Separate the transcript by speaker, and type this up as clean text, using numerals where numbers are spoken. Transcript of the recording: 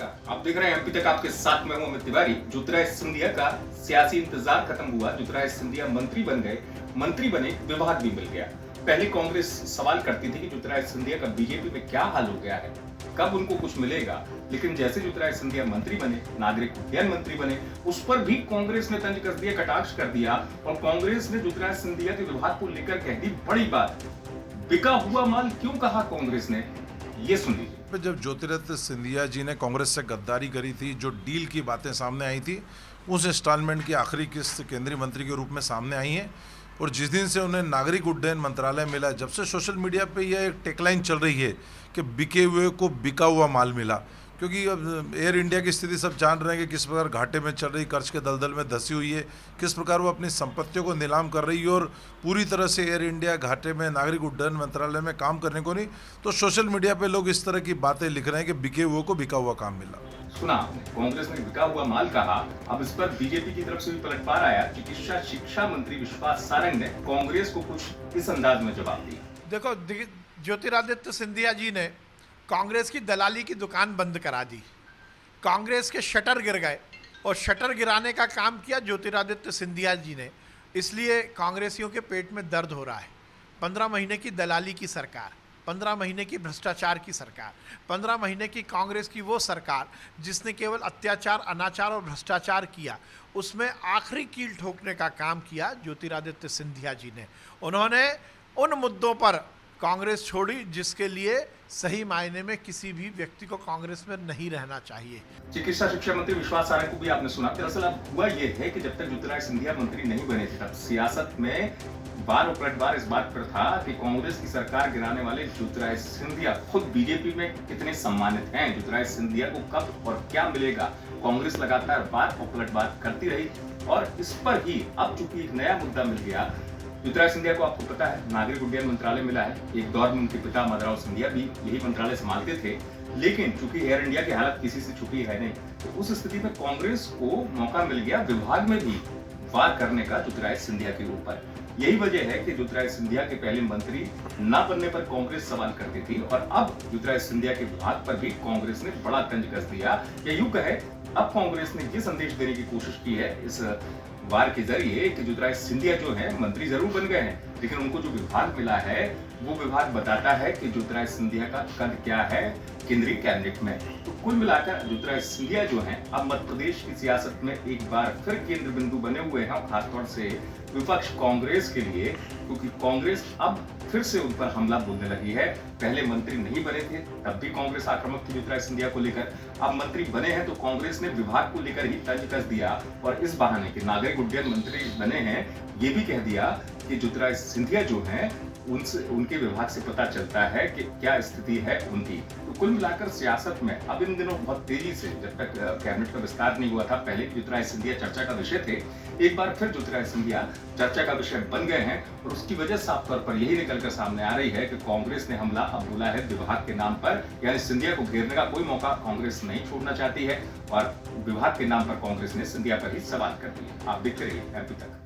Speaker 1: नमस्कार, आप देख रहे हैं एमपी तक। आपके साथ में हूं अमित तिवारी। ज्योतिरादित्य सिंधिया का सियासी इंतजार खत्म हुआ। ज्योतिरादित्य सिंधिया मंत्री बन गए, मंत्री बने, विभाग भी मिल गया। पहले कांग्रेस सवाल करती थी कि ज्योतिरादित्य सिंधिया का बीजेपी में क्या हाल हो गया है, कब उनको कुछ मिलेगा। लेकिन जैसे ज्योतिरादित्य सिंधिया मंत्री बने, नागरिक उड्डयन मंत्री बने, उस पर भी कांग्रेस ने तंज कस दिया, कटाक्ष कर दिया और कांग्रेस ने ज्योतिरादित्य सिंधिया के विभाग को लेकर कह दी बड़ी बात। बिका हुआ माल क्यों कहा कांग्रेस ने, ये सुन लीजिए।
Speaker 2: जब ज्योतिरादित्य सिंधिया जी ने कांग्रेस से गद्दारी करी थी, जो डील की बातें सामने आई थी, उस इंस्टॉलमेंट की आखिरी किस्त केंद्रीय मंत्री के रूप में सामने आई है। और जिस दिन से उन्हें नागरिक उड्डयन मंत्रालय मिला, जब से सोशल मीडिया पे यह एक टेकलाइन चल रही है कि बिके हुए को बिका हुआ माल मिला। क्योंकि अब एयर इंडिया की स्थिति सब जान रहे हैं कि किस प्रकार घाटे में चल रही, कर्ज के दलदल में धंसी हुई है, किस प्रकार वो अपनी संपत्तियों को नीलाम कर रही है और पूरी तरह से एयर इंडिया घाटे में, नागरिक उड्डयन मंत्रालय में काम करने को नहीं। तो सोशल मीडिया पे लोग इस तरह की बातें लिख रहे हैं कि बिके हुए को बिका हुआ काम मिला।
Speaker 1: सुना आपने, कांग्रेस ने बिका हुआ माल कहा। अब इस पर बीजेपी की तरफ से भी पलटवार आया। चिकित्सा शिक्षा मंत्री विश्वास सारंग ने कांग्रेस को कुछ इस अंदाज में जवाब दिया।
Speaker 3: देखो, ज्योतिरादित्य सिंधिया जी ने कांग्रेस की दलाली की दुकान बंद करा दी। कांग्रेस के शटर गिर गए और शटर गिराने का काम किया ज्योतिरादित्य सिंधिया जी ने। इसलिए कांग्रेसियों के पेट में दर्द हो रहा है। 15 महीने की दलाली की सरकार, 15 महीने की भ्रष्टाचार की सरकार, 15 महीने की कांग्रेस की वो सरकार जिसने केवल अत्याचार, अनाचार और भ्रष्टाचार किया, उसमें आखिरी कील ठोकने का काम किया ज्योतिरादित्य सिंधिया जी ने। उन्होंने उन मुद्दों पर कांग्रेस छोड़ी जिसके लिए सही मायने में किसी भी व्यक्ति को कांग्रेस में नहीं रहना चाहिए।
Speaker 1: चिकित्सा शिक्षा मंत्री विश्वास सारंग को भी आपने सुना। दरअसल अब हुआ यह है कि जब तक ज्योतिरादित्य सिंधिया मंत्री नहीं बने थे, तब सियासत में बार और पलटवार इस बात पर था कि कांग्रेस की सरकार गिराने वाले ज्योतिरादित्य सिंधिया खुद बीजेपी में कितने सम्मानित हैं। ज्योतिरादित्य सिंधिया को कब और क्या मिलेगा, कांग्रेस लगातार बार और पलटवार करती रही। और इस पर ही अब चूंकि एक नया मुद्दा मिल गया। ज्योतिरादित्य सिंधिया को आपको पता है नागरिक उड्डयन मंत्रालय मिला है। एक दौर में उनके पिता मदनराव सिंधिया भी यही मंत्रालय संभालते थे। लेकिन चूंकि एयर इंडिया की हालत किसी से छुपी है नहीं, तो उस स्थिति में कांग्रेस को मौका मिल गया विभाग में भी वार करने का ज्योतिरादित्य सिंधिया के ऊपर। यही वजह है कि ज्योतिरादित्य सिंधिया के पहले मंत्री न बनने पर कांग्रेस सवाल करती थी और अब ज्योतिरादित्य सिंधिया के विभाग पर भी कांग्रेस ने बड़ा तंज कस दिया। या यूं कहे, अब कांग्रेस ने ये संदेश देने की कोशिश की है इस वार के जरिए कि ज्योतिरादित्य सिंधिया जो है मंत्री जरूर बन गए हैं, लेकिन उनको जो विभाग मिला है वो विभाग बताता है कि ज्योतिरादित्य सिंधिया का कद क्या है केंद्रीय कैबिनेट में। तो कुल मिलाकर ज्योतिरादित्य सिंधिया जो हैं अब मध्य प्रदेश की सियासत में एक बार फिर केंद्र बिंदु बने हुए हैं, खासतौर से विपक्ष कांग्रेस के लिए, क्योंकि कांग्रेस अब फिर से उन पर हमला बोलने लगी है। पहले मंत्री नहीं बने थे तब भी कांग्रेस आक्रामक थी ज्योतिरादित्य सिंधिया को लेकर। अब मंत्री बने हैं तो कांग्रेस ने विभाग को लेकर ही तंज कस दिया और इस बहाने के नागरिक उड्डयन मंत्री बने हैं, ये भी कह दिया कि ज्योतिरादित्य सिंधिया जो हैं उनके विभाग से पता चलता है कि क्या स्थिति है उनकी। तो कुल मिलाकर सियासत में अब इन दिनों बहुत तेजी से, जब तक कैबिनेट का विस्तार नहीं हुआ था, पहले ज्योतिरादित्य सिंधिया चर्चा का विषय थे, एक बार फिर ज्योतिरादित्य सिंधिया चर्चा का विषय बन गए हैं। और उसकी वजह साफ तौर पर यही निकलकर सामने आ रही है कि कांग्रेस ने हमला अब बोला है विभाग के नाम पर, यानी सिंधिया को घेरने का कोई मौका कांग्रेस नहीं छोड़ना चाहती है और विभाग के नाम पर कांग्रेस ने सिंधिया पर ही सवाल कर दिए। आप देखते रहिए एमपी तक।